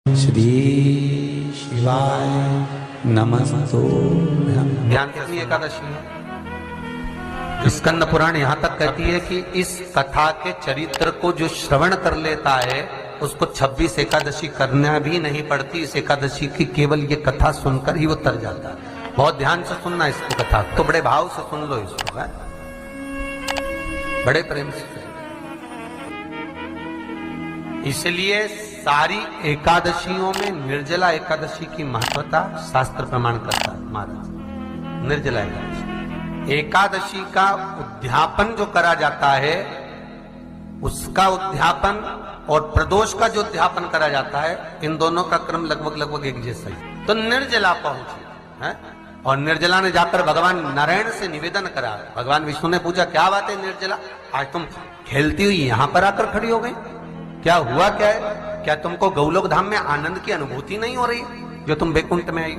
श्री शिवाय नमस्तुभ्यं। ध्यान कितनी एकादशी है? स्कंद पुराण यहाँ तक कहती है कि इस कथा के चरित्र को जो श्रवण कर लेता है उसको 26 एकादशी करना भी नहीं पड़ती। इस एकादशी की केवल ये कथा सुनकर ही वो तर जाता है। बहुत ध्यान से सुनना इसको, कथा तो बड़े भाव से सुन लो इसको, है? बड़े प्रेम से। इसलिए सारी एकादशियों में निर्जला एकादशी की महत्वता शास्त्र प्रमाण करता है। महाराज निर्जला एकादशी का उद्यापन जो करा जाता है, उसका उद्यापन और प्रदोष का जो उद्यापन करा जाता है, इन दोनों का क्रम लगभग एक जैसा ही। तो निर्जला पहुंची है और निर्जला ने जाकर भगवान नारायण से निवेदन करा। भगवान विष्णु ने पूछा, क्या बात है निर्जला, आज तुम खेलती हुई यहां पर आकर खड़ी हो गई, क्या हुआ, क्या है? क्या तुमको गौलोक धाम में आनंद की अनुभूति नहीं हो रही जो तुम बैकुंठ में आई?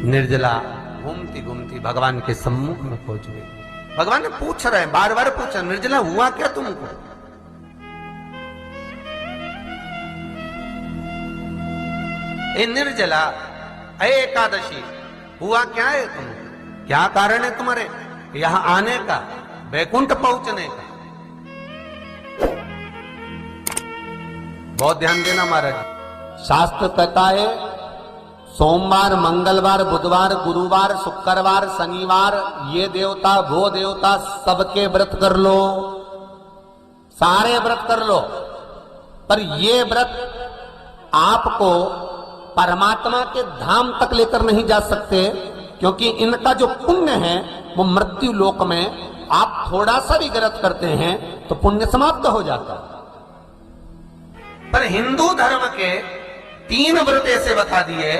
निर्जला घूमती घूमती भगवान के सम्मुख में पहुंच गई। भगवान ने पूछ रहे हैं, बार बार पूछा, निर्जला हुआ क्या तुमको? ए निर्जला, ए एकादशी, हुआ क्या है तुमको? क्या कारण है तुम्हारे यहां आने का, बैकुंठ पहुंचने का? बहुत ध्यान देना महाराज। शास्त्र कहता है सोमवार, मंगलवार, बुधवार, गुरुवार, शुक्रवार, शनिवार, ये देवता वो देवता सबके व्रत कर लो, सारे व्रत कर लो, पर ये व्रत आपको परमात्मा के धाम तक लेकर नहीं जा सकते, क्योंकि इनका जो पुण्य है वो मृत्यु लोक में आप थोड़ा सा भी गलत करते हैं तो पुण्य समाप्त हो जाता है। पर हिंदू धर्म के 3 व्रत ऐसे बता दिए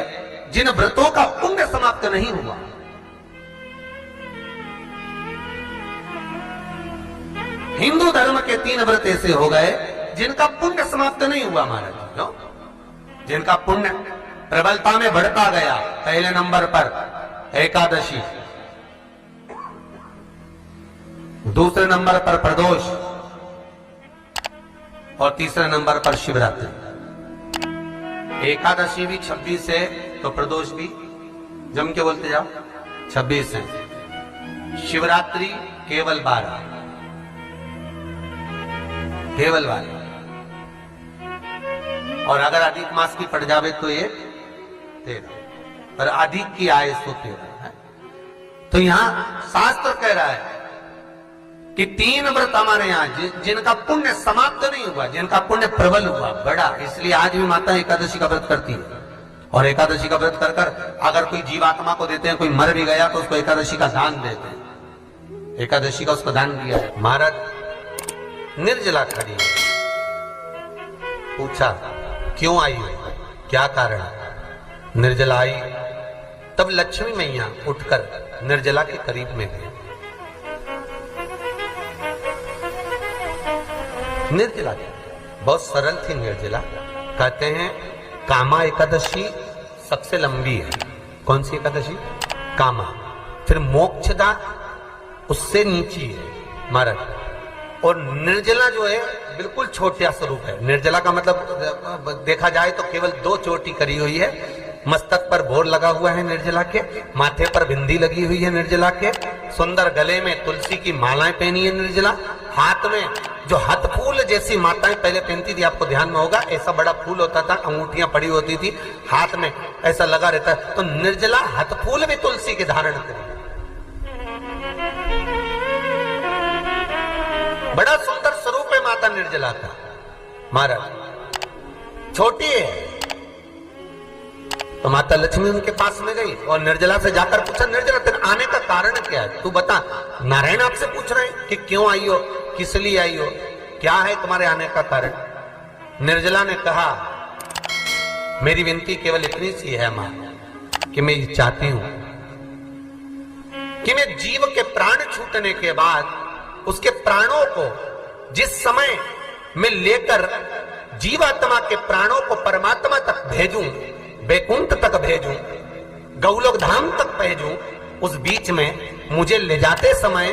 जिन व्रतों का पुण्य समाप्त नहीं हुआ। हिंदू धर्म के 3 व्रत ऐसे हो गए जिनका पुण्य समाप्त नहीं हुआ महाराज। क्यों? जिनका पुण्य प्रबलता में बढ़ता गया। पहले नंबर पर एकादशी, दूसरे नंबर पर प्रदोष और तीसरे नंबर पर शिवरात्रि। एकादशी भी 26 है तो प्रदोष भी जम के बोलते जाओ 26 है। शिवरात्रि केवल 12, केवल 12, और अगर अधिक मास की पड़ जावे तो ये 13, पर अधिक की आय सो 13 है। तो यहां शास्त्र कह रहा है कि 3 व्रत हमारे यहाँ जिनका पुण्य समाप्त नहीं हुआ, जिनका पुण्य प्रबल हुआ, बड़ा। इसलिए आज भी माता एकादशी का व्रत करती है, और एकादशी का व्रत कर कर अगर कोई जीवात्मा को देते हैं, कोई मर भी गया तो उसको एकादशी का दान देते हैं। एकादशी का उसको दान दिया है। महाराज निर्जला खड़ी है, पूछा क्यों आई हो, क्या कारण? निर्जला आई, तब लक्ष्मी मैया उठकर निर्जला के करीब में गई। निर्जला बहुत सरल थी निर्जला। कहते हैं कामा एकादशी सबसे लंबी है। कौन सी एकादशी? कामा। फिर मोक्षदा उससे नीची है महाराज। और निर्जला जो है बिल्कुल छोटा स्वरूप है। निर्जला का मतलब देखा जाए तो केवल 2 चोटी करी हुई है। मस्तक पर भोर लगा हुआ है निर्जला के, माथे पर बिंदी लगी हुई है निर्जला के, सुंदर गले में तुलसी की मालाएं पहनी है निर्जला, हाथ में जो हाथ फूल जैसी माताएं पहले पहनती थी, आपको ध्यान में होगा, ऐसा बड़ा फूल होता था, अंगूठियां पड़ी होती थी, हाथ में ऐसा लगा रहता है। तो निर्जला हाथ फूल भी तुलसी के धारण करी। बड़ा सुंदर स्वरूप है माता निर्जला का महाराज। छोटी है तो माता लक्ष्मी उनके पास में गई और निर्जला से जाकर पूछा, निर्जला तेरे आने का कारण क्या है, तू बता। नारायण आपसे पूछ रहे हैं कि क्यों आई हो, किस लिए आई हो, क्या है तुम्हारे आने का कारण? निर्जला ने कहा, मेरी विनती केवल इतनी सी है मां, कि मैं ये चाहती हूं कि मैं जीव के प्राण छूटने के बाद उसके प्राणों को जिस समय मैं लेकर जीवात्मा के प्राणों को परमात्मा तक भेजूं, बैकुंठ तक भेजूं, गौलोक धाम तक भेजूं, उस बीच में मुझे ले जाते समय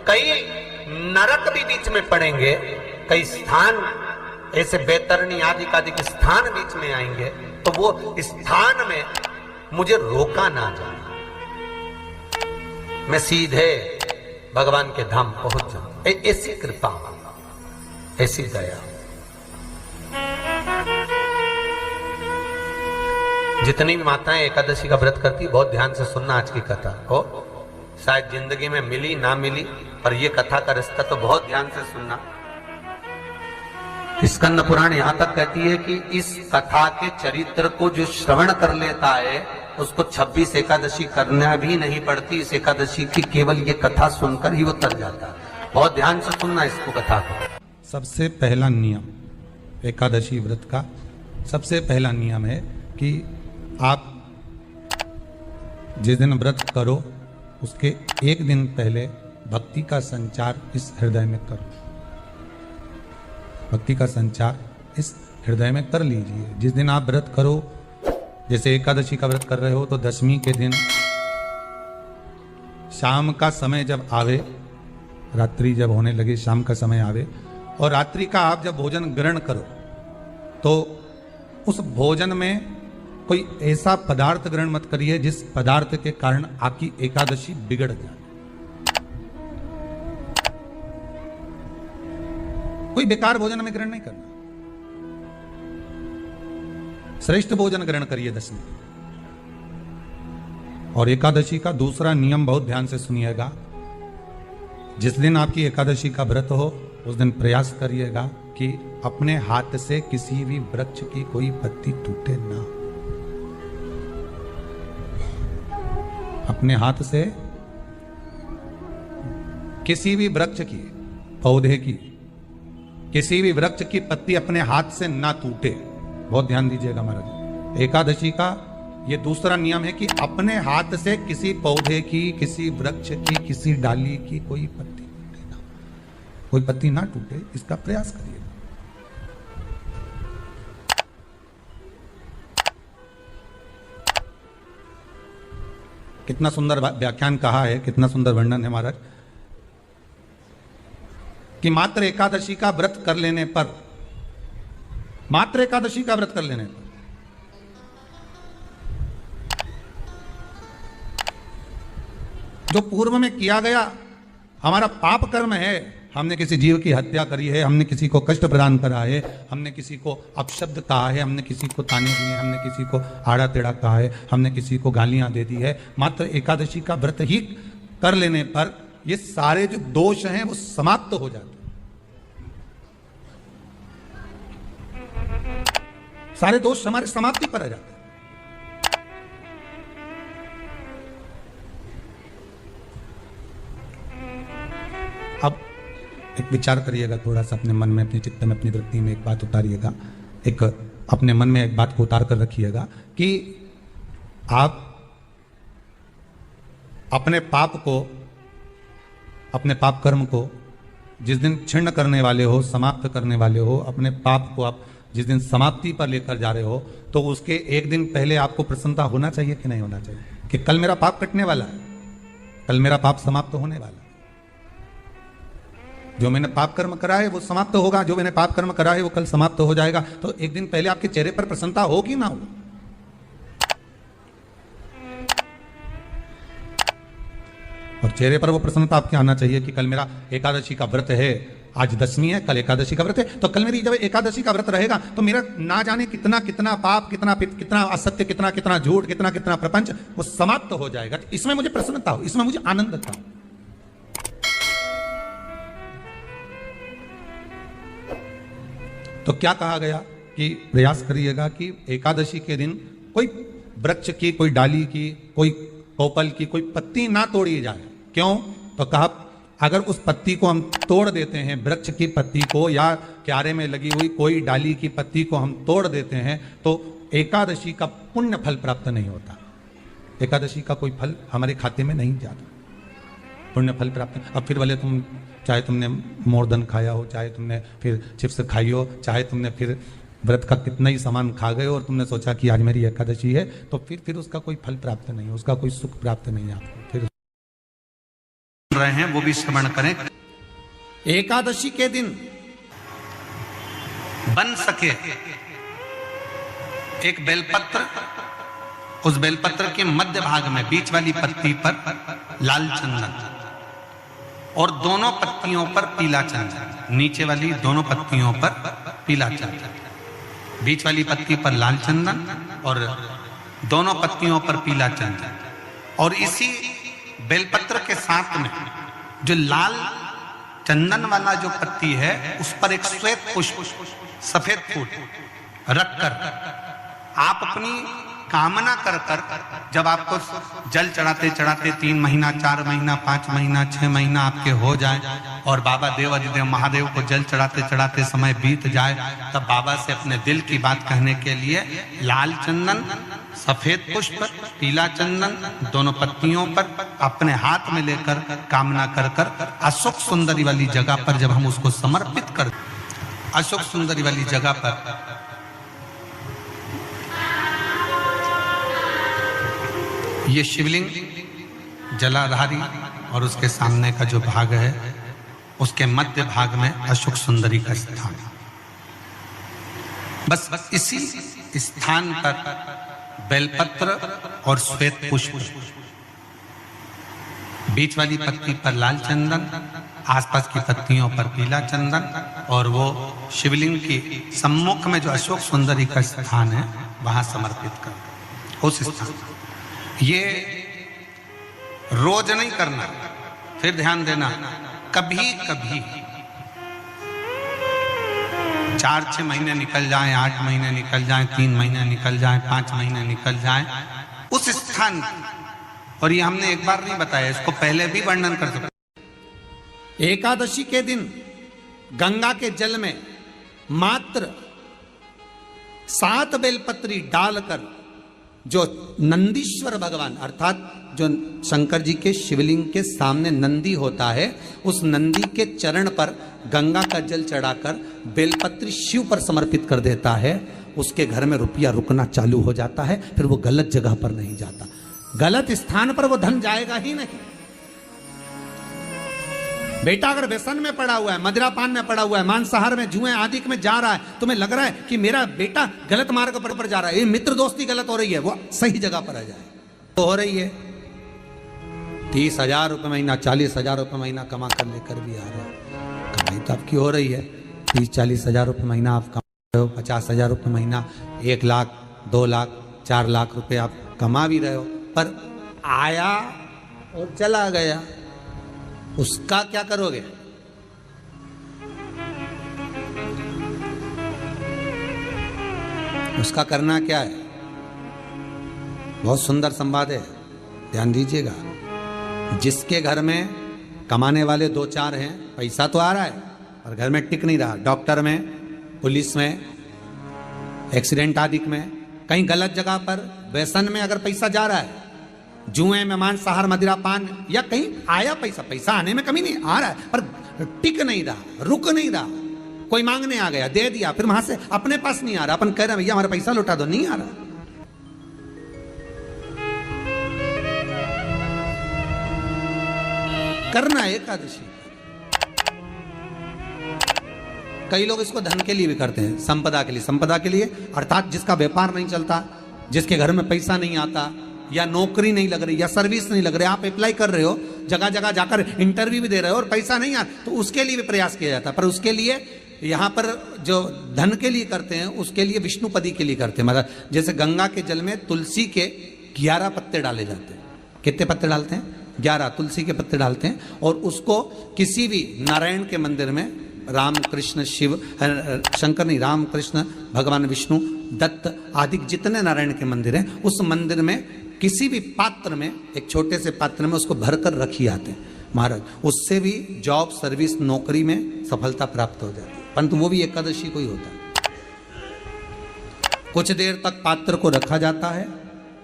कई नरक भी बीच में पड़ेंगे, कई स्थान ऐसे बैतरणी आदि के स्थान बीच में आएंगे तो वो स्थान में मुझे रोका ना जाए, मैं सीधे भगवान के धाम पहुंच जाऊं। ऐसी कृपा, ऐसी दया। जितनी भी माताएं एकादशी का व्रत करती, बहुत ध्यान से सुनना आज की कथा को। शायद जिंदगी में मिली ना मिली, पर यह कथा का रिश्ता तो बहुत ध्यान से सुनना। स्कंद पुराण यहां तक कहती है कि इस कथा के चरित्र को जो श्रवण कर लेता है उसको 26 एकादशी करना भी नहीं पड़ती। इस एकादशी की केवल ये कथा सुनकर ही वो तर जाता है। बहुत ध्यान से सुनना इसको, कथा को। सबसे पहला नियम एकादशी व्रत का, सबसे पहला नियम है कि आप जिस दिन व्रत करो उसके एक दिन पहले भक्ति का संचार इस हृदय में करो। भक्ति का संचार इस हृदय में कर लीजिए। जिस दिन आप व्रत करो, जैसे एकादशी का व्रत कर रहे हो तो दशमी के दिन शाम का समय जब आवे, रात्रि जब होने लगे, शाम का समय आवे और रात्रि का आप जब भोजन ग्रहण करो तो उस भोजन में कोई ऐसा पदार्थ ग्रहण मत करिए जिस पदार्थ के कारण आपकी एकादशी बिगड़ जाए। कोई बेकार भोजन में ग्रहण नहीं करना, श्रेष्ठ भोजन ग्रहण करिए दशमी। और एकादशी का दूसरा नियम बहुत ध्यान से सुनिएगा। जिस दिन आपकी एकादशी का व्रत हो उस दिन प्रयास करिएगा कि अपने हाथ से किसी भी वृक्ष की कोई पत्ती टूटे ना। अपने हाथ से किसी भी वृक्ष की, पौधे की, किसी भी वृक्ष की पत्ती अपने हाथ से ना टूटे। बहुत ध्यान दीजिएगा महाराज। एकादशी का ये दूसरा नियम है कि अपने हाथ से किसी पौधे की, किसी वृक्ष की, किसी डाली की कोई पत्ती टूटे ना, कोई पत्ती ना टूटे, इसका प्रयास करिए। कितना सुंदर व्याख्यान कहा है, कितना सुंदर वर्णन है महाराज कि मात्र एकादशी का व्रत कर लेने पर, मात्र एकादशी का व्रत कर लेने पर जो पूर्व में किया गया हमारा पाप कर्म है, हमने किसी जीव की हत्या करी है, हमने किसी को कष्ट प्रदान करा है, हमने किसी को अपशब्द कहा है, हमने किसी को ताने दिए, हमने किसी को आड़ा टेढ़ा कहा है, हमने किसी को गालियां दे दी है, मात्र एकादशी का व्रत ही कर लेने पर ये सारे जो दोष हैं वो समाप्त हो जाते हैं। सारे दोष हमारे समाप्ति पर आ जाते हैं। अब एक विचार करिएगा थोड़ा सा अपने मन में, अपने चित्त में, अपनी वृत्ति में एक बात उतारिएगा। एक अपने मन में एक बात को उतार कर रखिएगा कि आप अपने पाप को, अपने पाप कर्म को जिस दिन छिन्न करने वाले हो, समाप्त करने वाले हो, अपने पाप को आप जिस दिन समाप्ति पर लेकर जा रहे हो तो उसके एक दिन पहले आपको प्रसन्नता होना चाहिए कि नहीं होना चाहिए कि कल मेरा पाप कटने वाला है, कल मेरा पाप समाप्त होने वाला है। जो मैंने पाप कर्म करा है वो समाप्त होगा, जो मैंने पाप कर्म करा है वो कल समाप्त हो जाएगा। तो एक दिन पहले आपके चेहरे पर प्रसन्नता हो कि ना हो? और चेहरे पर वो प्रसन्नता आपके आना चाहिए कि कल मेरा एकादशी का व्रत है, आज दशमी है, कल एकादशी का व्रत है, तो कल मेरी जब एकादशी का व्रत रहेगा तो मेरा ना जाने कितना कितना पाप, कितना असत्य, कितना कितना झूठ, कितना कितना प्रपंच वो समाप्त हो जाएगा। इसमें मुझे प्रसन्नता हो, इसमें मुझे आनंद था। तो क्या कहा गया कि प्रयास करिएगा कि एकादशी के दिन कोई वृक्ष की, कोई डाली की, कोई कोपल की कोई पत्ती ना तोड़ी जाए। क्यों? तो कहा अगर उस पत्ती को हम तोड़ देते हैं, वृक्ष की पत्ती को या क्यारे में लगी हुई कोई डाली की पत्ती को हम तोड़ देते हैं तो एकादशी का पुण्य फल प्राप्त नहीं होता, एकादशी का कोई फल हमारे खाते में नहीं जाता, पुण्य फल प्राप्त। अब फिर भले तुम, चाहे तुमने मोरदन खाया हो, चाहे तुमने फिर चिप्स खाई हो, चाहे तुमने फिर व्रत का कितना ही सामान खा गए और तुमने सोचा कि आज मेरी एकादशी है, तो फिर उसका कोई फल प्राप्त नहीं, उसका कोई सुख प्राप्त नहीं आपको। फिर रहे हैं वो भी स्मरण करें। एकादशी के दिन बन सके एक बेलपत्र, उस बेलपत्र के मध्य भाग में बीच वाली पत्ती पर लाल चंदन और दोनों पत्तियों पर पीला चंदन, नीचे वाली दोनों पत्तियों पर पीला चंदन, बीच वाली पत्ती पर लाल चंदन और दोनों पत्तियों पर पीला चंदन। और इसी बेलपत्र के साथ में जो लाल चंदन वाला जो पत्ती है उस पर एक श्वेत पुष्प, सफेद फूल रखकर आप अपनी कामना कर कर, जब आपको जल चढ़ाते चढ़ाते 3 महीना, 4 महीना, 5 महीना, 6 महीना आपके हो जाए और बाबा देव अधिदेव महादेव को जल चढ़ाते चढ़ाते समय बीत जाए, तब बाबा से अपने दिल की बात कहने के लिए लाल चंदन, सफेद पुष्प, पीला चंदन दोनों पत्तियों पर अपने हाथ में लेकर कामना कर कर अशोक सुंदरी वाली जगह पर जब हम उसको समर्पित कर, अशोक सुंदरी वाली जगह पर ये शिवलिंग जलाधारी और उसके सामने का जो भाग है उसके मध्य भाग में अशोक सुंदरी का स्थान है। बस इसी स्थान पर बेलपत्र और श्वेत पुष्प, बीच वाली पत्ती पर लाल चंदन, आसपास की पत्तियों पर पीला चंदन और वो शिवलिंग के सम्मुख में जो अशोक सुंदरी का स्थान है वहां समर्पित कर, उस स्थान ये रोज नहीं करना, फिर ध्यान देना, कभी कभी 4-6 महीने निकल जाएं, 8 महीने निकल जाएं, 3 महीने निकल जाएं, 5 महीने निकल जाएं, उस स्थान, और ये हमने एक बार नहीं बताया, इसको पहले भी वर्णन कर सकते। एकादशी के दिन गंगा के जल में मात्र 7 बेलपत्री डालकर जो नंदीश्वर भगवान अर्थात जो शंकर जी के शिवलिंग के सामने नंदी होता है, उस नंदी के चरण पर गंगा का जल चढ़ाकर बेलपत्री शिव पर समर्पित कर देता है, उसके घर में रुपया रुकना चालू हो जाता है। फिर वो गलत जगह पर नहीं जाता, गलत स्थान पर वो धन जाएगा ही नहीं। बेटा अगर व्यसन में पड़ा हुआ है, मदिरा पान में पड़ा हुआ है, मांसाहार में, जुए आदि में जा रहा है, तुम्हें लग रहा है कि मेरा बेटा गलत मार्ग पर जा रहा है, ये मित्र दोस्ती गलत हो रही है, वो सही जगह पर आ जाए तो हो रही है। 30,000 रुपये महीना, 40,000 रुपये महीना कमा कर लेकर भी आ रहा है, कमाई तो आपकी हो रही है। 30-40 हज़ार रुपये महीना आप कमा रहे हो, 50,000 रुपये महीना, 1 लाख, 2 लाख, 4 लाख रुपये आप कमा भी रहे हो, पर आया और चला गया, उसका क्या करोगे? उसका करना क्या है? बहुत सुंदर संवाद है, ध्यान दीजिएगा। जिसके घर में कमाने वाले 2-4 हैं, पैसा तो आ रहा है पर घर में टिक नहीं रहा, डॉक्टर में, पुलिस में, एक्सीडेंट आदि में, कहीं गलत जगह पर व्यसन में अगर पैसा जा रहा है, जुए में, मांसाहार, मदिरा पान, या कहीं आया पैसा, पैसा आने में कमी नहीं, आ रहा है पर टिक नहीं रहा, रुक नहीं रहा, कोई मांगने आ गया, दे दिया, फिर वहां से अपने पास नहीं आ रहा, अपन कह रहे हैं भैया हमारा पैसा लौटा दो, नहीं आ रहा। करना है एकादशी। कई लोग इसको धन के लिए भी करते हैं, संपदा के लिए, संपदा के लिए अर्थात जिसका व्यापार नहीं चलता, जिसके घर में पैसा नहीं आता, या नौकरी नहीं लग रही, या सर्विस नहीं लग रही, आप अप्लाई कर रहे हो, जगह जगह जाकर इंटरव्यू भी दे रहे हो और पैसा नहीं आ, तो उसके लिए भी प्रयास किया जाता है। पर उसके लिए यहाँ पर जो धन के लिए करते हैं, उसके लिए विष्णुपदी के लिए करते हैं। मतलब जैसे गंगा के जल में तुलसी के 11 पत्ते डाले जाते हैं। कितने पत्ते डालते हैं? 11 तुलसी के पत्ते डालते हैं, और उसको किसी भी नारायण के मंदिर में, राम कृष्ण शिव, शंकर नहीं, राम कृष्ण भगवान विष्णु, दत्त आदि जितने नारायण के मंदिर हैं, उस मंदिर में किसी भी पात्र में, एक छोटे से पात्र में उसको भरकर रखी आते हैं महाराज। उससे भी जॉब, सर्विस, नौकरी में सफलता प्राप्त हो जाती है, परंतु वो भी एकादशी को ही होता है। कुछ देर तक पात्र को रखा जाता है,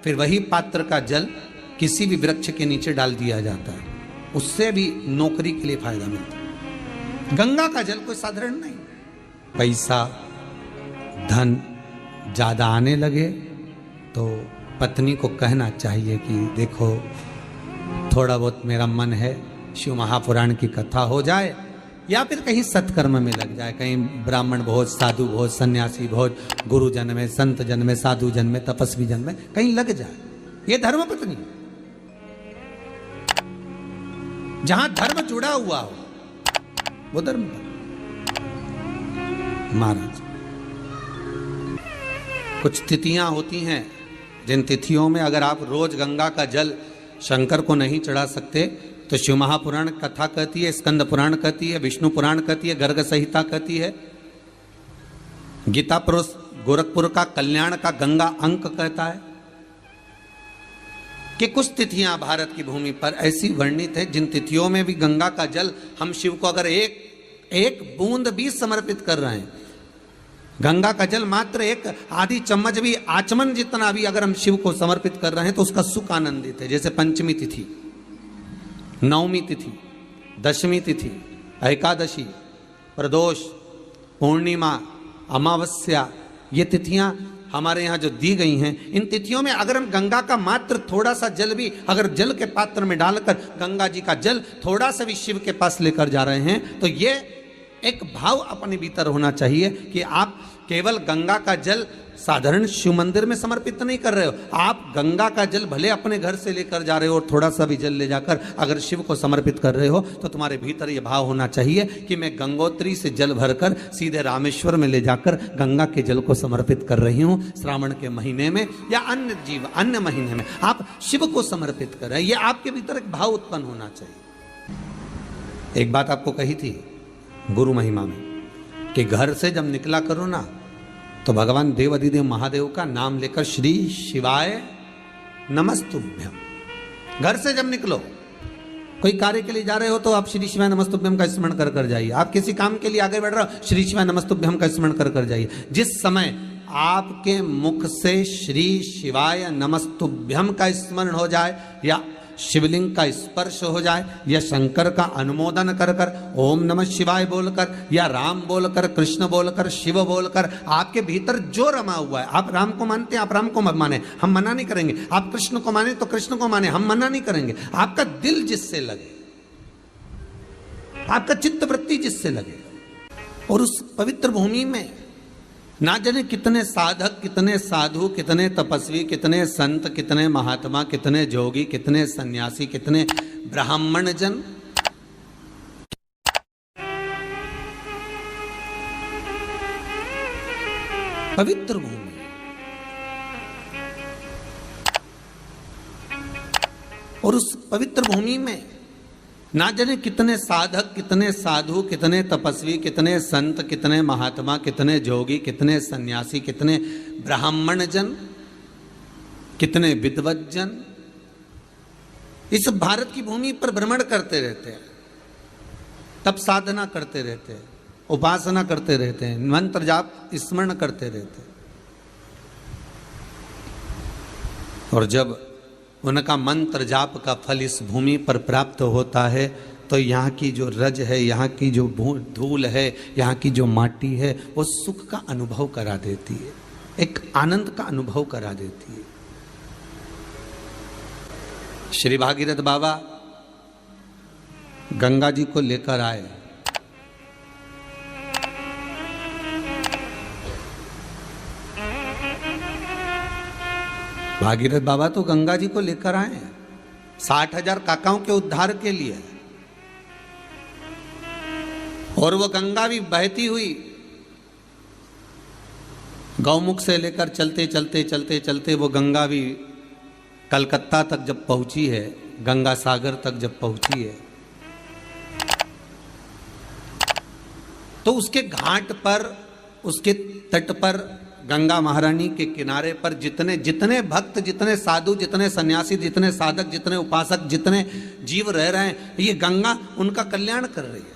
फिर वही पात्र का जल किसी भी वृक्ष के नीचे डाल दिया जाता है, उससे भी नौकरी के लिए फायदा मिलता है। गंगा का जल कोई साधारण नहीं। पैसा, धन ज्यादा आने लगे तो पत्नी को कहना चाहिए कि देखो थोड़ा बहुत मेरा मन है, शिव महापुराण की कथा हो जाए या फिर कहीं सत्कर्म में लग जाए, कहीं ब्राह्मण भोज, साधु भोज, सन्यासी भोज, गुरु जन में, संत जन में, साधु जन में, तपस्वी जन में कहीं लग जाए। ये धर्मपत्नी, जहां धर्म जुड़ा हुआ हो वो धर्मपत्नी। महाराज, कुछ तिथियां होती हैं जिन तिथियों में अगर आप रोज गंगा का जल शंकर को नहीं चढ़ा सकते तो शिव महापुराण कथा कहती है, स्कंद पुराण कहती है, विष्णु पुराण कहती है, गर्ग संहिता कहती है, गीता प्रोस गोरखपुर का कल्याण का गंगा अंक कहता है कि कुछ तिथियां भारत की भूमि पर ऐसी वर्णित है जिन तिथियों में भी गंगा का जल हम शिव को अगर एक बूंद भी समर्पित कर रहे हैं, गंगा का जल मात्र एक आधी चम्मच भी, आचमन जितना भी अगर हम शिव को समर्पित कर रहे हैं तो उसका सुख आनंदित है। जैसे पंचमी तिथि, नवमी तिथि, दशमी तिथि, एकादशी, प्रदोष, पूर्णिमा, अमावस्या, ये तिथियां हमारे यहाँ जो दी गई हैं, इन तिथियों में अगर हम गंगा का मात्र थोड़ा सा जल भी अगर जल के पात्र में डालकर गंगा जी का जल थोड़ा सा भी शिव के पास लेकर जा रहे हैं तो ये एक भाव अपने भीतर होना चाहिए कि आप केवल गंगा का जल साधारण शिव मंदिर में समर्पित नहीं कर रहे हो, आप गंगा का जल भले अपने घर से लेकर जा रहे हो और थोड़ा सा भी जल ले जाकर अगर शिव को समर्पित कर रहे हो तो तुम्हारे भीतर ये भाव होना चाहिए कि मैं गंगोत्री से जल भरकर सीधे रामेश्वर में ले जाकर गंगा के जल को समर्पित कर रही हूँ। श्रावण के महीने में या अन्य महीने में आप शिव को समर्पित कर रहे हैं, ये आपके भीतर एक भाव उत्पन्न होना चाहिए। एक बात आपको कही थी गुरु महिमा में कि घर से जब निकला करो ना तो भगवान देव अधिदेव महादेव का नाम लेकर श्री शिवाय नमस्तुभ्यम। घर से जब निकलो, कोई कार्य के लिए जा रहे हो तो आप श्री शिवाय नमस्तुभ्यम का स्मरण कर कर जाइए। आप किसी काम के लिए आगे बढ़ रहे हो, श्री शिवाय नमस्तुभ्यम का स्मरण कर कर जाइए। जिस समय आपके मुख से श्री शिवाय नमस्तुभ्यम का स्मरण हो जाए या शिवलिंग का स्पर्श हो जाए या शंकर का अनुमोदन कर कर ओम नमः शिवाय बोलकर या राम बोलकर, कृष्ण बोलकर, शिव बोलकर, आपके भीतर जो रमा हुआ है, आप राम को मानते हैं आप राम को माने, हम मना नहीं करेंगे। आप कृष्ण को माने तो कृष्ण को माने, हम मना नहीं करेंगे। आपका दिल जिससे लगे, आपका चित्त वृत्ति जिससे लगे, और उस पवित्र भूमि में ना जाने कितने साधक, कितने साधु, कितने तपस्वी, कितने संत, कितने महात्मा, कितने जोगी, कितने सन्यासी, कितने ब्राह्मण जन पवित्र भूमि, और उस पवित्र भूमि में ना जाने कितने साधक, कितने साधु, कितने तपस्वी, कितने संत, कितने महात्मा, कितने जोगी, कितने सन्यासी, कितने ब्राह्मण जन, कितने विद्वत जन इस भारत की भूमि पर भ्रमण करते रहते हैं, तप साधना करते रहते हैं, उपासना करते रहते हैं, मंत्र जाप स्मरण करते रहते हैं। और जब उनका मंत्र जाप का फल इस भूमि पर प्राप्त होता है तो यहाँ की जो रज है, यहाँ की जो धूल है, यहाँ की जो माटी है, वो सुख का अनुभव करा देती है, एक आनंद का अनुभव करा देती है। श्री भागीरथ बाबा गंगा जी को लेकर आए। भागीरथ बाबा तो गंगा जी को लेकर आए 60,000 काकाओं के उद्धार के लिए, और वो गंगा भी बहती हुई गौमुख से लेकर चलते चलते चलते चलते वो गंगा भी कलकत्ता तक जब पहुंची है, गंगा सागर तक जब पहुंची है, तो उसके घाट पर, उसके तट पर, गंगा महारानी के किनारे पर जितने जितने भक्त, जितने साधु, जितने सन्यासी, जितने साधक, जितने उपासक, जितने जीव रह रहे हैं, ये गंगा उनका कल्याण कर रही है।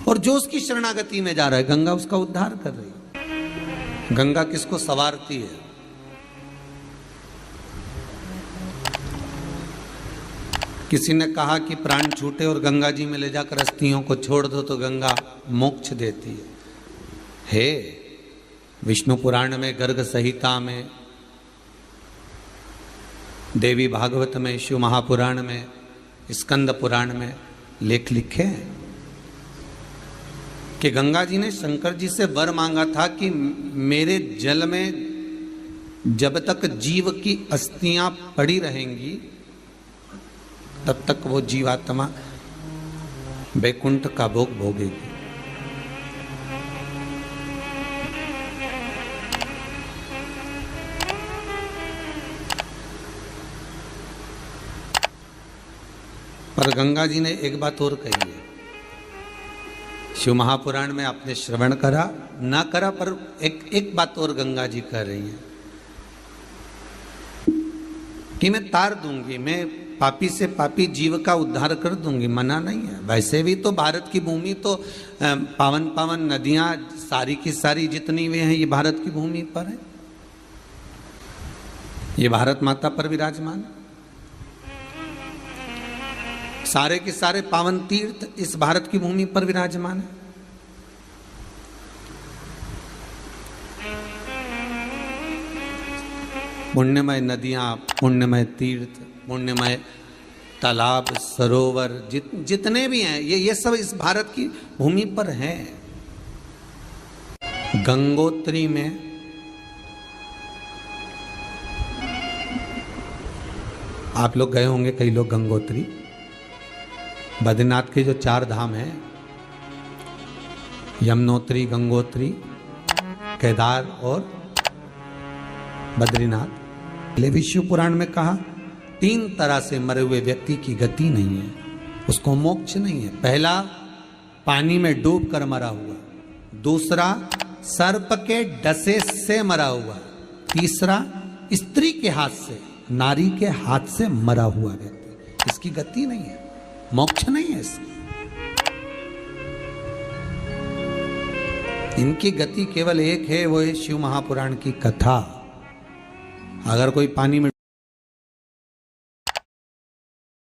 और जो उसकी शरणागति में जा रहा है, गंगा उसका उद्धार कर रही है। गंगा किसको संवारती है? किसी ने कहा कि प्राण छूटे और गंगा जी में ले जाकर अस्थियों को छोड़ दो तो गंगा मोक्ष देती है। विष्णु पुराण में, गर्ग संहिता में, देवी भागवत में, शिव महापुराण में, स्कंद पुराण में लेख लिखे हैं कि गंगा जी ने शंकर जी से वर मांगा था कि मेरे जल में जब तक जीव की अस्थियां पड़ी रहेंगी तब तक वो जीवात्मा वैकुंठ का भोग भोगेगी। पर गंगा जी ने एक बात और कही है, शिव महापुराण में आपने श्रवण करा ना करा, पर एक बात और गंगा जी कह रही हैं कि मैं तार दूंगी, मैं पापी से पापी जीव का उद्धार कर दूंगी, मना नहीं है। वैसे भी तो भारत की भूमि तो पावन पावन नदियां सारी की सारी जितनी वे हैं ये भारत की भूमि पर है, ये भारत माता पर विराजमान, सारे के सारे पावन तीर्थ इस भारत की भूमि पर विराजमान है। पुण्यमय नदियां, पुण्यमय तीर्थ, पुण्यमय तालाब, सरोवर जितने भी हैं ये सब इस भारत की भूमि पर हैं। गंगोत्री में आप लोग गए होंगे, कई लोग गंगोत्री, बद्रीनाथ के जो 4 धाम हैं, यमुनोत्री, गंगोत्री, केदार और बद्रीनाथ। विष्णु पुराण में कहा 3 तरह से मरे हुए व्यक्ति की गति नहीं है, उसको मोक्ष नहीं है। पहला पानी में डूब कर मरा हुआ, दूसरा सर्प के डसे से मरा हुआ, तीसरा स्त्री के हाथ से, नारी के हाथ से मरा हुआ व्यक्ति, इसकी गति नहीं है, मोक्ष नहीं है इसकी। इनकी गति केवल एक है, वो है शिव महापुराण की कथा। अगर कोई पानी में